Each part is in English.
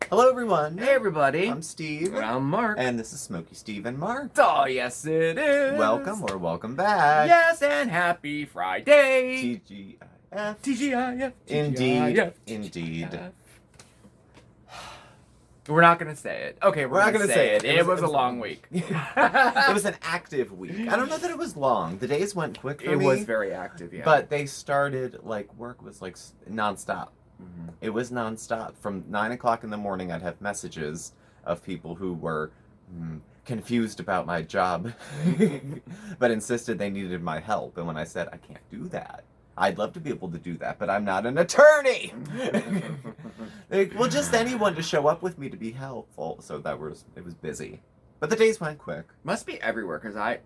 Hello, everyone. Hey, everybody. I'm Steve. And I'm Mark. And this is Smokey Steve and Mark. Oh, yes, it is. Welcome or welcome back. Yes, and happy Friday. TGIF. TGIF. Indeed. Indeed. We're not going to say it. Okay, we're not going to say it. It was a long week. It was an active week. I don't know that it was long. The days went quick for me. It was very active, yeah. But they started, work was, nonstop. Mm-hmm. It was nonstop. From 9 o'clock in the morning, I'd have messages of people who were confused about my job, but insisted they needed my help. And when I said, I can't do that, I'd love to be able to do that, but I'm not an attorney. Well, just anyone to show up with me to be helpful. So it was busy. But the days went quick. Must be everywhere, because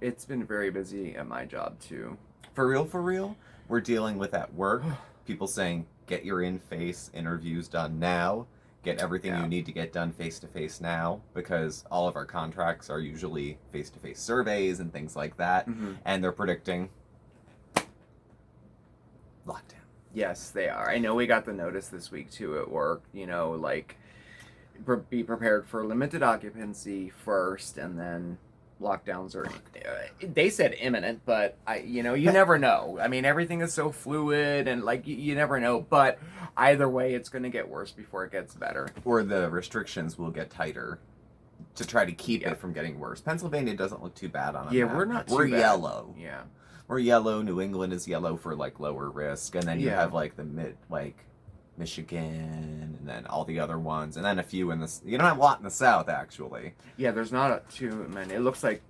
it's been very busy at my job, too. For real, we're dealing with at work. People saying, get your in-face interviews done now. Get everything you need to get done face-to-face now, because all of our contracts are usually face-to-face surveys and things like that. Mm-hmm. And they're predicting lockdown. Yes, they are. I know we got the notice this week, too, at work. Be prepared for limited occupancy first, and then lockdowns are, they said imminent, but you never know. I mean, everything is so fluid, and you never know, but either way, it's going to get worse before it gets better. Or the restrictions will get tighter to try to keep it from getting worse. Pennsylvania doesn't look too bad on it. Yeah, we're not too bad. We're yellow. Yeah. We're yellow. New England is yellow for lower risk, and then you have the Michigan, and then all the other ones, and then a few in the. You don't have a lot in the South, actually. Yeah, there's not too many. It looks like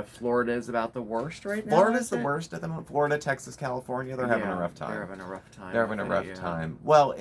Florida is about the worst right now. Florida's the worst at the moment. Florida, Texas, California, they're having a rough time. They're having a rough time. Well,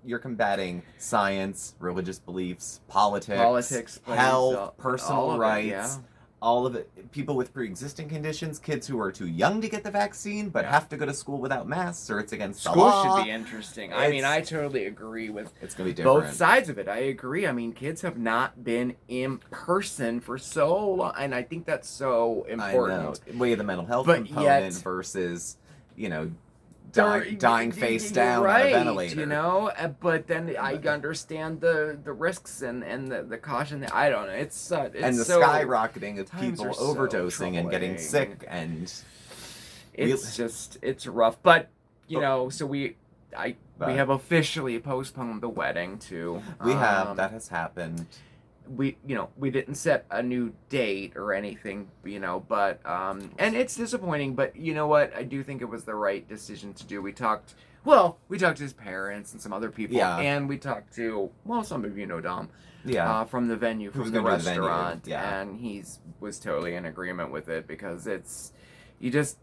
you're combating science, religious beliefs, politics, health, personal rights. All of it, people with pre-existing conditions, kids who are too young to get the vaccine but have to go to school without masks, or it's against the law. School should be interesting. I totally agree with it's gonna be different. Both sides of it. I agree. I mean, kids have not been in person for so long, and I think that's so important. I know. Way of the mental health component versus, dying face down on a ventilator. But then I understand the risks and the caution. I don't know. It's and the skyrocketing of people overdosing and getting sick, and it's rough. But so we have officially postponed the wedding too. We have that has happened. We didn't set a new date or anything, but and it's disappointing, but you know what? I do think it was the right decision to do. We talked to his parents and some other people, and we talked to, some of Dom, from the venue, from the restaurant, and he was totally in agreement with it, because we just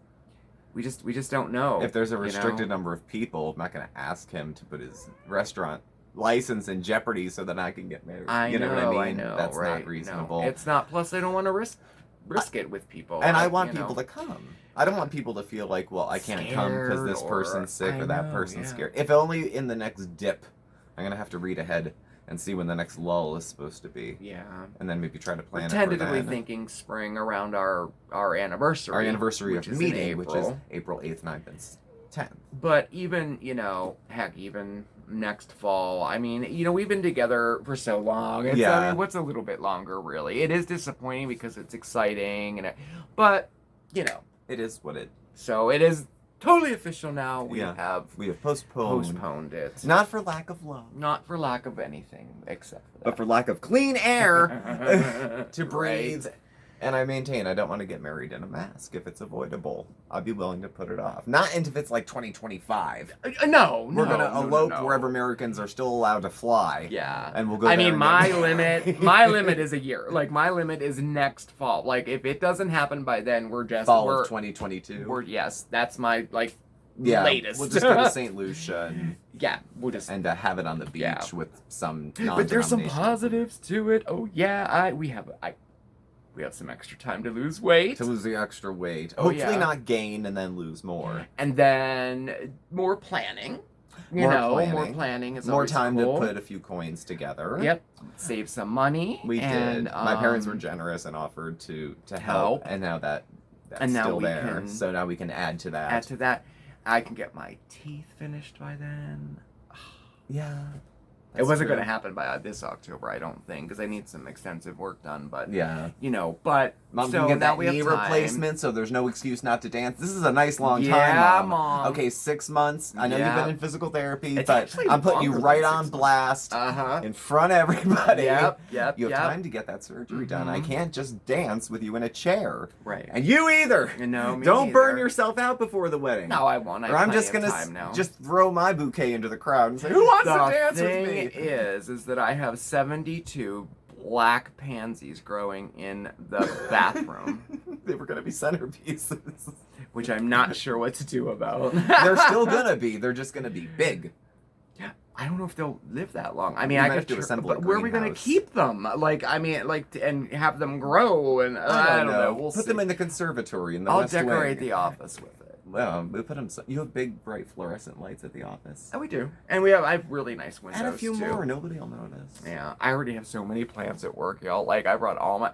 don't know. If there's a restricted number of people, I'm not going to ask him to put his restaurant license in jeopardy so that I can get married. I know what I mean? That's not reasonable. No, it's not. Plus, I don't want to risk it with people. And I want people to come. I don't want people to feel like, I can't come because this person's sick or that person's scared. If only in the next dip, I'm going to have to read ahead and see when the next lull is supposed to be. Yeah. And then maybe try to plan We're it tentatively thinking spring around our anniversary. Our anniversary of meeting, which is April 8th, 9th, and 10th. But even, even next fall, I mean, we've been together for so long. I mean, what's a little bit longer, really? It is disappointing because it's exciting, but, It is what it... So it is totally official now. We have postponed it. Not for lack of love. Not for lack of anything except for that. But for lack of clean air to breathe. And I maintain I don't want to get married in a mask if it's avoidable. I'd be willing to put it off. Not if it's 2025. No, we're gonna elope wherever Americans are still allowed to fly. Yeah, and we'll go. I mean, my limit is a year. My limit is next fall. If it doesn't happen by then, we're fall of 2022. Yes, that's my latest. We'll just go to St. Lucia and we'll just have it on the beach with some. But there's some positives to it. Oh yeah, we have some extra time to lose weight. To lose the extra weight. Hopefully not gain and then lose more. And then more planning. More planning is more time to put a few coins together. Yep. Save some money. We did. My parents were generous and offered to help. And now that's still there. So now we can add to that. I can get my teeth finished by then. Yeah. It wasn't true. going to happen by this October, I don't think, because I need some extensive work done. But Yeah. but Mom so can get now that we have knee time. replacement, so there's no excuse not to dance. This is a nice long time, Yeah, Mom. Mom. Okay, 6 months. I know you've Yeah. been in physical therapy, It's but actually I'm putting you longer right than 6 on months. blast Uh-huh. in front of everybody. Yep. You have time to get that surgery done. I can't just dance with you in a chair. Right. And you either. No, me Don't burn neither. yourself out before the wedding. No, I won't. I Or have I'm just plenty gonna of time now. just throw my bouquet into the crowd and say, "Who wants to dance with me?" The thing is that I have 72 black pansies growing in the bathroom, They were gonna be centerpieces. which I'm not sure what to do about. They're still gonna be. They're just gonna be big. I don't know if they'll live that long. I mean, You I might have could to assemble a but where are we gonna greenhouse. keep them? And have them grow and I don't know. We'll Put see. them in the conservatory in the I'll West decorate Wing. the office with it. We put them. You have big, bright, fluorescent lights at the office. Oh, we do, and I have really nice windows Add a few too. more. Nobody will notice. Yeah, I already have so many plants at work, y'all. Like I brought all my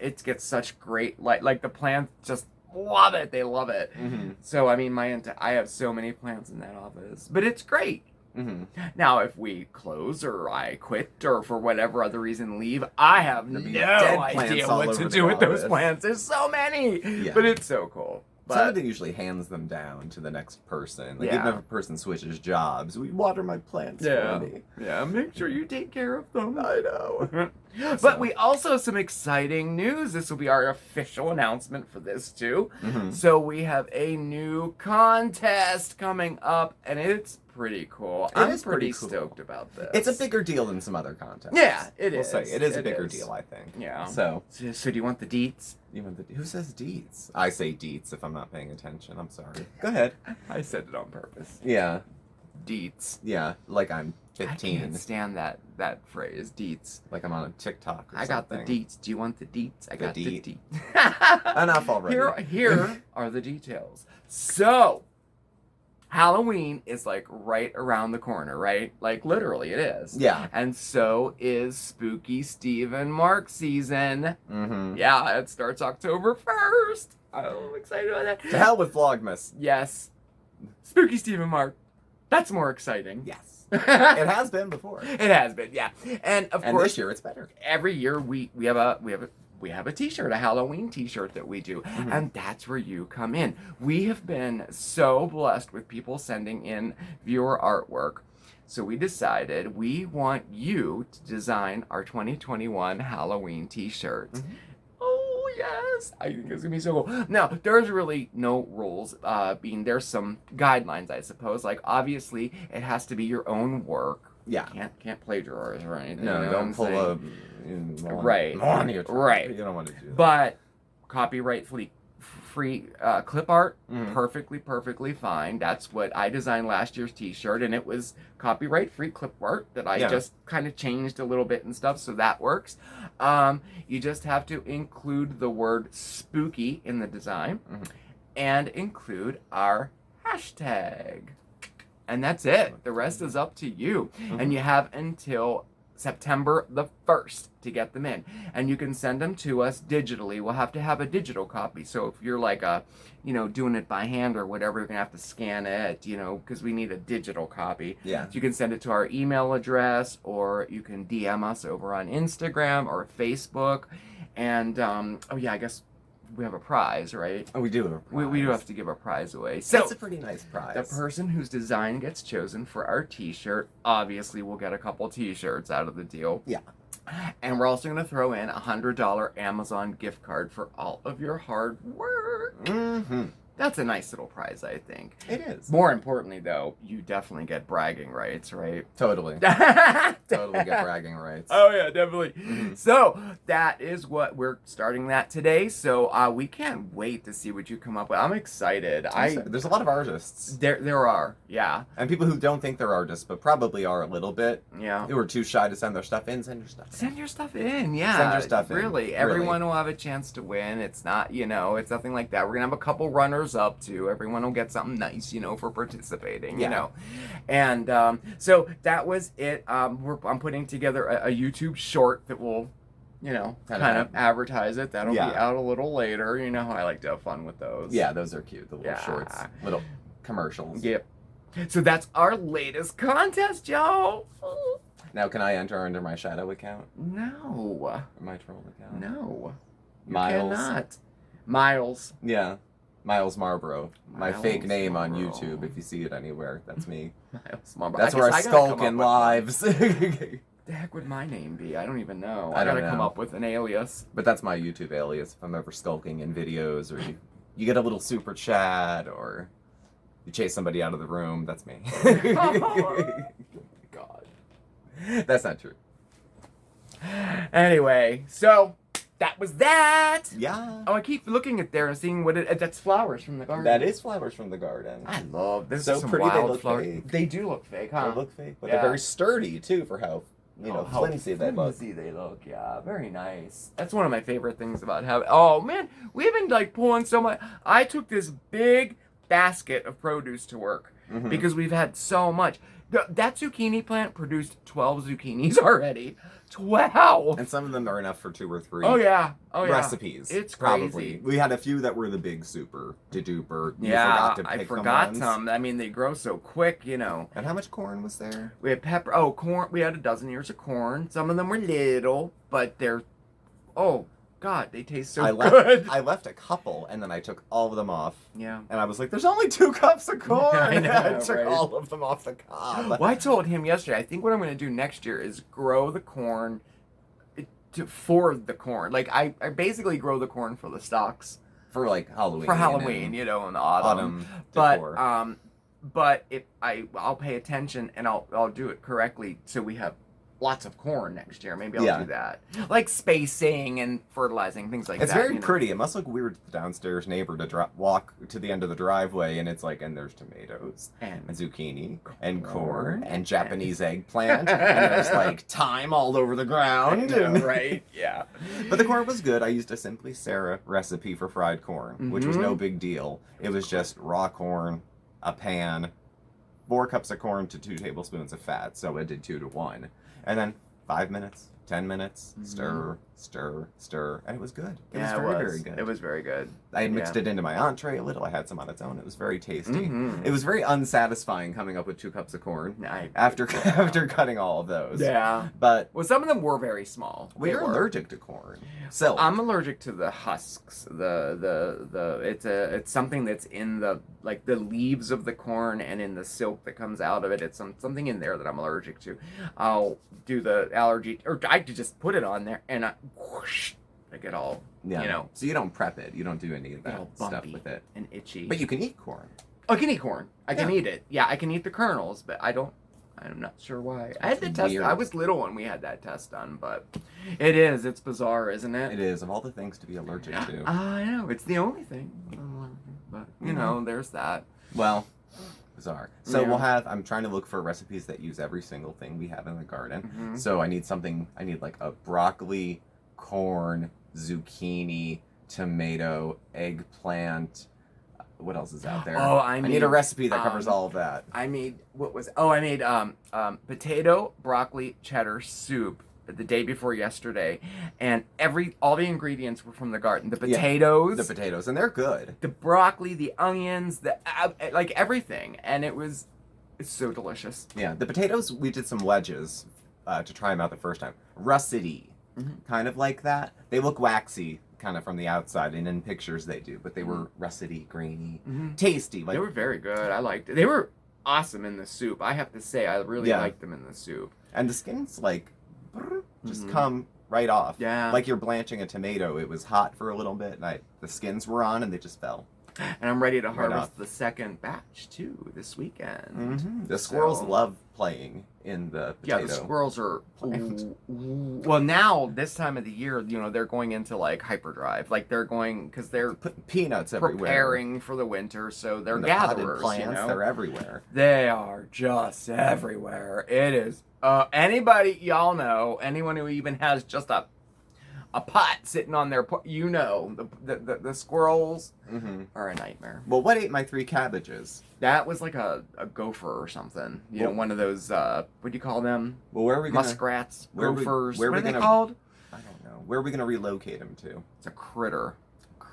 it gets such great light. Like the plants just love it. They love it. Mm-hmm. So I mean, I have so many plants in that office, but it's great. Mm-hmm. Now, if we close or I quit or for whatever other reason leave, I have no There'll be dead plants idea all what over to the do with those office. plants. There's so many, Yeah. but it's so cool. But Somebody usually hands them down to the next person. Like Yeah. even if a person switches jobs, we water my plants yeah, for me. yeah, make sure you take care of them. I know. But we also have some exciting news. This will be our official announcement for this too. Mhm. So we have a new contest coming up, and it's pretty cool. It I'm is pretty pretty cool. stoked about this. It's a bigger deal than some other contests. Yeah, it We'll is. say it is a It bigger is. deal, I think. Yeah. So So do you want the deets? who says deets? I say deets if I'm not paying attention. I'm sorry. Go ahead. I said it on purpose. Yeah. Deets. Yeah. Like I'm I 15. can't stand that phrase, deets. Like I'm on a TikTok or I got the something. deets. Do you want the deets? I The got deet. the deets. Enough already. Here are the details. So, Halloween is like right around the corner, right? Like literally it is. Yeah. And so is Spooky Steve and Mark season. Mm-hmm. Yeah, it starts October 1st. I'm excited about that. To hell with Vlogmas. Yes. Spooky Steve and Mark. That's more exciting. Yes. it It has been before. has been, yeah. And of And course, this year it's better. every year we have a t-shirt, a Halloween t-shirt that we do, and that's where you come in. We have been so blessed with people sending in viewer artwork, so we decided we want you to design our 2021 Halloween t-shirt. Oh yes, I think it's gonna be so cool. Now there's really no rules. There's some guidelines, I suppose. Like obviously it has to be your own work. Yeah. Can't plagiarize or anything. No, you know don't what I'm pull saying? a Right. Right. You don't want to do that. But copyright free clip art, Mhm. perfectly fine. That's what I designed last year's t-shirt, and it was copyright free clip art that I Yeah. just kind of changed a little bit and stuff, so that works. You just have to include the word spooky in the design and include our hashtag. And that's it. The rest is up to you. And you have until September the 1st to get them in. And you can send them to us digitally. We'll have to have a digital copy. So if you're like doing it by hand or whatever, you're going to have to scan it, because we need a digital copy. Yeah. So you can send it to our email address, or you can DM us over on Instagram or Facebook. And, I guess we have a prize, right? Oh, we do have a prize. We do have to give a prize away. So That's a pretty nice prize. the person whose design gets chosen for our t-shirt obviously will get a couple t-shirts out of the deal. Yeah. And we're also going to throw in a $100 Amazon gift card for all of your hard work. Mm-hmm. That's a nice little prize, I think. It is. More importantly, though, you definitely get bragging rights, right? Totally. Totally get bragging rights. Oh yeah, definitely. Mhm. So that is what we're starting that today. So we can't wait to see what you come up with. I'm excited. There's a lot of artists. There are, yeah, And people who don't think they're artists, but probably are a little bit. yeah. Who are too shy to send their stuff in, send your stuff in. Send your stuff in, yeah. Send your stuff in, Really, everyone will have a chance to win. It's not, it's nothing like that. We're gonna have a couple runners up too. Everyone will get something nice, for participating, Yeah. And so that was it. I'm putting together a YouTube short that will, kind of advertise it. That'll be Yeah. out a little later. You know how I like to have fun with those. Yeah, those are cute. The little Yeah. shorts, little commercials. Yep. So that's our latest contest, y'all. Now, can I enter under my shadow account? No. Or my troll account? No. You Miles. cannot. Miles. Yeah. Miles Marlboro. My fake Miles name on Marlboro. YouTube. If you see it anywhere, that's me. Miles Marlboro. That's where I guess gotta skulk come in up with lives. one. The heck would my name be? I don't even know. I don't gotta come know. up with an alias. But that's my YouTube alias if I'm ever skulking in videos, or you get a little super chat, or you chase somebody out of the room. That's me. God. That's not true. Anyway, so that was that. Yeah. Oh, I keep looking at there and seeing what that's flowers from the garden. That is flowers from the garden. I love this. So Is some pretty, they wild look flowers. fake. They do look fake, huh? They look fake, but Yeah. they're very sturdy too for how How flimsy they look. flimsy they look, yeah. Very nice. That's one of my favorite things about having. Oh man, we've been like pulling so much. I took this big basket of produce to work Mhm. because we've had so much. That zucchini plant produced 12 zucchinis already. 12. And some of them are enough for 2 or 3 Oh yeah. recipes. It's probably. crazy. We had a few that were the big super duper. Yeah, I I forgot some. I mean, they grow so quick, And how much corn was there? We had pepper. Oh, corn. We had a dozen ears of corn. Some of them were little, but they're. Oh God, they taste so good. I left a couple, and then I took all of them off. Yeah. And I was like, "There's only 2 cups of corn." I know, I took right? all of them off the cob. Well, I told him yesterday. I think what I'm going to do next year is grow the corn for the corn. Like I basically grow the corn for the stalks For like Halloween. for Halloween, and in the autumn. decor. But if I'll pay attention and I'll do it correctly so we have lots of corn next year. Maybe I'll Yeah. do that. Like spacing and fertilizing, things like It's that. very pretty. It must look weird to the downstairs neighbor to walk to the end of the driveway, and it's like, and there's tomatoes and And zucchini and corn corn and Japanese eggplant, and there's like thyme all over the ground. right? Yeah. But the corn was good. I used a Simply Sarah recipe for fried corn, which was no big deal. It was just raw corn, a pan, 4 cups of corn to 2 tablespoons of fat, so it did 2 to 1. And then 5 minutes, 10 minutes, stir, stir, stir, and it was good. It was very good. It was very good. I had mixed it into my entree a little. I had some on its own. It was very tasty. Mhm. It was very unsatisfying coming up with 2 cups of corn I- after cutting all of those. Yeah. But Well, some of them were very small. well, you're They were. allergic to corn. So I'm allergic to the husks. It's something that's in the leaves of the corn and in the silk that comes out of it. It's something in there that I'm allergic to. I'll do the allergy, or I could just put it on there and I get all So you don't prep it. You don't do any of get that all stuff bumpy with it. and itchy. But you can eat corn. I can eat corn. I can Yeah. eat it. Yeah, I can eat the kernels, but I'm not sure why. I had the test. Weird. I was little when we had that test done, but it's bizarre, isn't it? It is, of all the things to be allergic to. I know, it's the only thing. But, there's that. Well, bizarre. So Yeah. I'm trying to look for recipes that use every single thing we have in the garden. Mhm. So I need like a broccoli, corn, zucchini, tomato, eggplant. What else is out there? Oh, I need a recipe that covers all of that. I made, potato, broccoli, cheddar soup the day before yesterday, and all the ingredients were from the garden. The potatoes, The potatoes, and they're good. the broccoli, the onions, like everything, and it's so delicious. Yeah, the potatoes, we did some wedges to try them out the first time. Russety, kind of like that. They look waxy, kind of from the outside, and in pictures they do, but they were russety, grainy, tasty. Like They were very good. I liked it. They were awesome in the soup. I have to say, I really Yeah. liked them in the soup. and the skins like just come right off. Yeah. Like you're blanching a tomato. It was hot for a little bit, and the skins were on, and they just fell. And I'm ready to Right harvest off. the second batch too this weekend. The squirrels So- love playing in the potato. Yeah, the squirrels are. plant. Well, now this time of the year, they're going into like hyperdrive. Like they're going because they're Putting peanuts everywhere. preparing for the winter, so they're And the potted gatherers. plants, they're everywhere. They are just everywhere. It is. Anybody y'all know, anyone who even has just a pot sitting on their, the squirrels are a nightmare. Well, what ate my 3 cabbages? That was like a gopher or something. Well- One of those, what do you call them? Well, where are we gonna? Muskrats, where we- gophers. where What we are they gonna- called? I don't know. Where are we gonna relocate them to? It's a critter.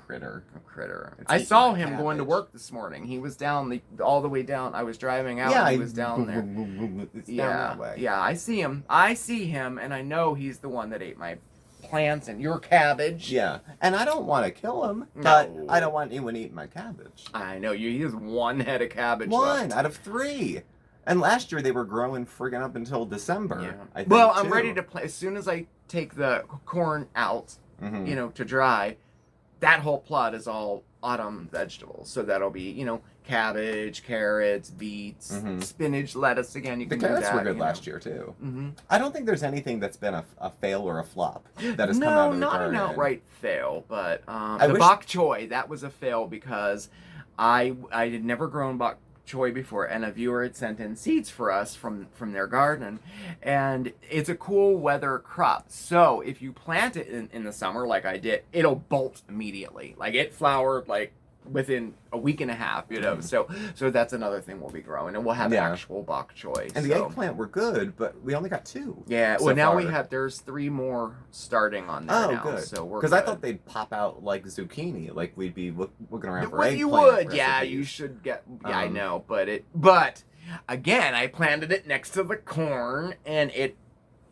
critter. A critter. It's I eating saw my him going to cabbage. work this morning. He was down all the way down. I was driving out. Yeah, and he was down there. It's down that way. Yeah, I see him. I see him, and I know he's the one that ate my plants and your cabbage. Yeah, and I don't want to kill him, but No. I don't want anyone eating my cabbage. I know he has one head of cabbage One left. out of 3. And last year they were growing friggin' up until December. Yeah. I think, Well, I'm too. ready to play. As soon as I take the corn out, Mhm. to dry, that whole plot is all autumn vegetables. So that'll be, cabbage, carrots, beets, Mhm. spinach, lettuce. Again, you The can do carrots that. were good last year too. Mm-hmm. I don't think there's anything that's been a fail or a flop that has come out No, of the not garden. an outright fail, but I the wish- bok choy, that was a fail because I had never grown bok choy before, and a viewer had sent in seeds for us from their garden, and it's a cool weather crop. So if you plant it in the summer like I did, it'll bolt immediately. Like it flowered like within a week and a half, So that's another thing we'll be growing, and we'll have Yeah. actual bok choy. And the eggplant were good, but we only got 2. Yeah, so well now far. there's 3 more starting on there Oh, now. good. So we're Because I good. thought they'd pop out like zucchini, like we'd be looking around for Well, eggplant you would, yeah. recipes. You should get. Yeah, I Um, know, but again, I planted it next to the corn, and it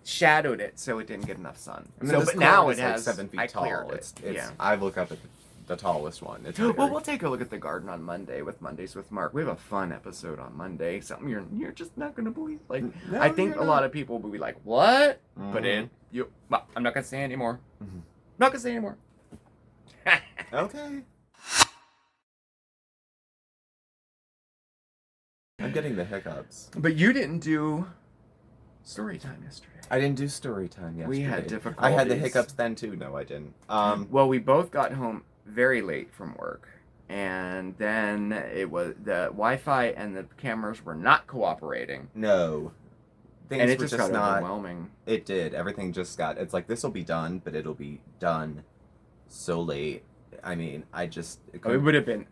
shadowed it, so it didn't get enough sun. And So, then but this now corn it is like has. 7 feet I tall. cleared it. It's Yeah. I look up at the tallest one. It's Well, very- we'll take a look at the garden on Monday with Mondays with Mark. We have a fun episode on Monday. Something you're just not gonna believe. Like No, I think you're a lot not. of people will be like, "What?" But Mhm. well, I'm not gonna say anymore. Mhm. Not gonna say anymore. Okay. I'm getting the hiccups. But you didn't do story time yesterday. I didn't do story time yesterday. We had I had the difficulties. hiccups then too. No, I didn't. Well, we both got home very late from work, and then it was the Wi-Fi and the cameras were not cooperating, No. Things and it were just got not. overwhelming. It did. Everything just got. It's like this will be done, but it'll be done so late. I mean, I just. It would have been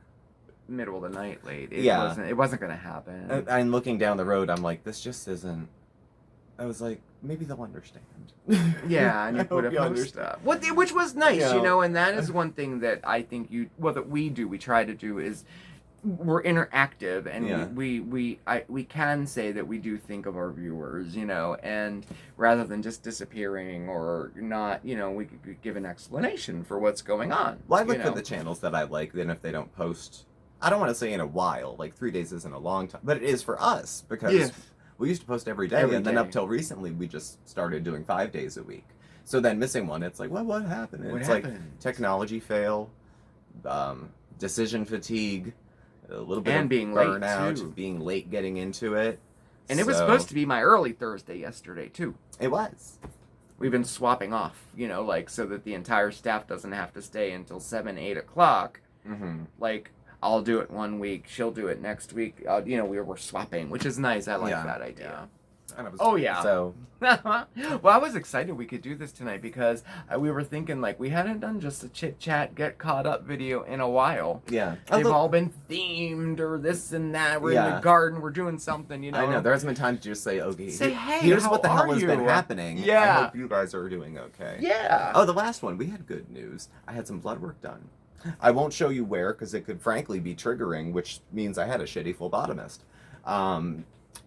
middle of the night late. Yeah. It wasn't gonna happen. I'm looking down the road. I'm like, this just isn't. I was like, maybe they'll understand. Yeah, and you I put hope a you post up, which was nice, Yeah. and that is one thing that I think that we try to do is we're interactive, and Yeah. we can say that we do think of our viewers, and rather than just disappearing or not, we could give an explanation for what's going on. Well, I look for the channels that I like. Then if they don't post, I don't want to say in a while. Like 3 days isn't a long time, but it is for us because. Yeah. We used to post every day, Every and then day. up till recently, we just started doing 5 days a week. So then missing one, it's like, well, what happened? And What it's happened? like technology fail, decision fatigue, a little bit And of being late, burnout, too. being late getting into it. And it was So- supposed to be my early Thursday yesterday too. It was. We've been swapping off, so that the entire staff doesn't have to stay until 7, 8 o'clock. Mm-hmm. Like, I'll do it one week, she'll do it next week. We're swapping, which is nice. I like Yeah. that idea. And it was, Oh, yeah. So Well, I was excited we could do this tonight because we were thinking, like, we hadn't done just a chit chat, get caught up video in a while. yeah, They've all been themed or this and that. We're in Yeah. the garden, we're doing something, I know there hasn't been time to just say, okay, Say, hey, here's how what the hell are has been you? happening. I Yeah. hope you guys are doing okay. Yeah. Oh, the last one, we had good news. I had some blood work done. I won't show you where because it could frankly be triggering, which means I had a shitty phlebotomist.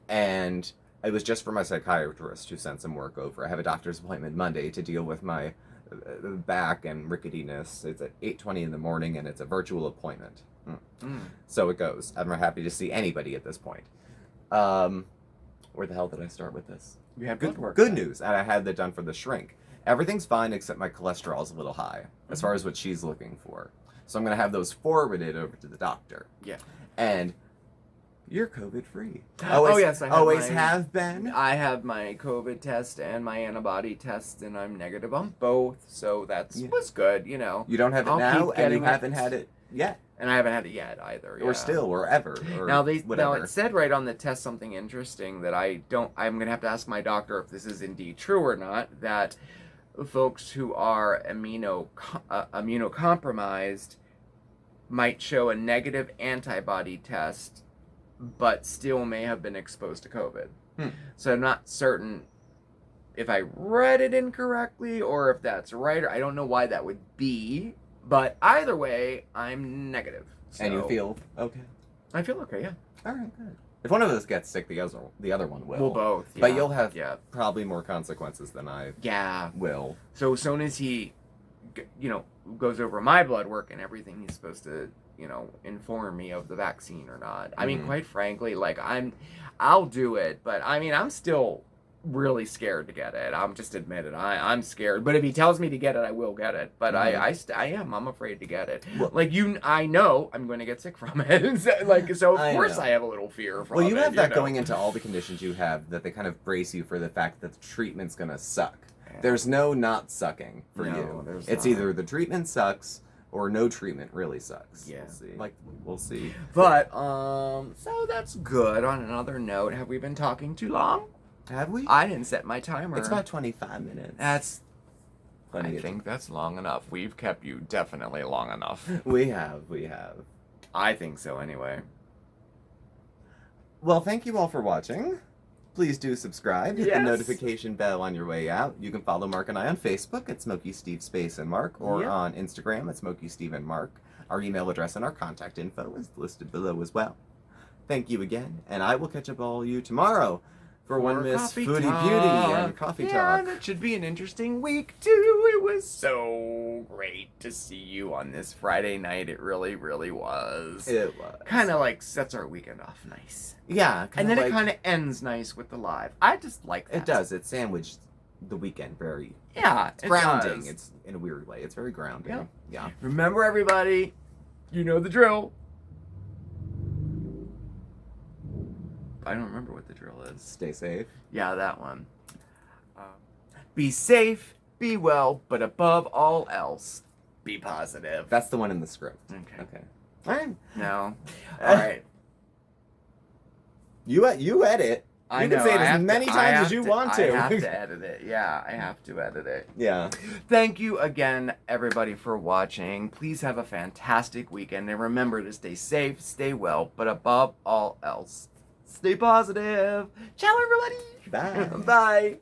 And it was just for my psychiatrist who sent some work over. I have a doctor's appointment Monday to deal with my back and ricketiness. It's at 8:20 in the morning and it's a virtual appointment. So it goes. I'm happy to see anybody at this point. Where the hell did I start with this? You have blood work. Good news. And I had that done for the shrink. Everything's fine except my cholesterol's a little high as far as what she's looking for. So I'm going to have those forwarded over to the doctor. Yeah. And you're COVID free. Oh, yes, I have always my- have been. I have my COVID test and my antibody test, and I'm negative on both, so that's Yeah. was good, You don't have it I'll now, keep and you getting it. haven't had it yet, And I haven't had it yet either. or still, or ever, or Now whatever. it said right on the test something interesting that I'm gonna have to ask my doctor if this is indeed true or not. That folks who are immunocompromised might show a negative antibody test, but still may have been exposed to COVID. So I'm not certain if I read it incorrectly or if that's right. Or I don't know why that would be. But either way, I'm negative. So And you feel okay? I feel okay, yeah. All right, good. If one of us gets sick, the other one will. We'll both. Yeah. But you'll have yeah. probably more consequences than I Yeah. will. So as soon as he, goes over my blood work and everything, he's supposed to, inform me of the vaccine or not. I mean, quite frankly, like I'll do it, but I mean, I'm still really scared to get it. I'm just admit it. I'm scared. But if he tells me to get it, I will get it. But I'm afraid to get it. Well, I know I'm going to get sick from it. so of course I have a little fear from it. Well, you have that going into all the conditions you have, that they kind of brace you for the fact that the treatment's going to suck. Yeah. There's no not sucking for you. It's either the treatment sucks or no treatment really sucks. Yeah. We'll see. But so that's good. On another note, have we been talking too long? Have we? I didn't set my timer. It's about 25 minutes. I think that's long enough. We've kept you definitely long enough. We have. I think so anyway. Well, thank you all for watching. Please do subscribe. Hit the notification bell on your way out. You can follow Mark and I on Facebook at SmokeySteveAndMarc or on Instagram at SmokeySteveAndMarc. Our email address and our contact info is listed below as well. Thank you again, and I will catch up all you tomorrow for one Miss Foodie Beauty and Coffee Talk. And it should be an interesting week, too. It was so great to see you on this Friday night. It really, really was. It was. Kind of sets our weekend off nice. Yeah. And then it kind of ends nice with the live. I just like that. It does. It sandwiched the weekend very... Yeah, it's grounding. It's in a weird way. It's very grounding. Yeah. Remember, everybody, you know the drill. I don't remember what the drill is. Stay safe. Yeah, that one. Be safe, be well, but above all else, be positive. That's the one in the script. Okay. All right. No. All right. You edit. You can say it as many times as you want to. I have to edit it. Yeah, I have to edit it. Yeah. Thank you again, everybody, for watching. Please have a fantastic weekend. And remember to stay safe, stay well, but above all else, stay positive. Ciao, everybody. Bye. Bye.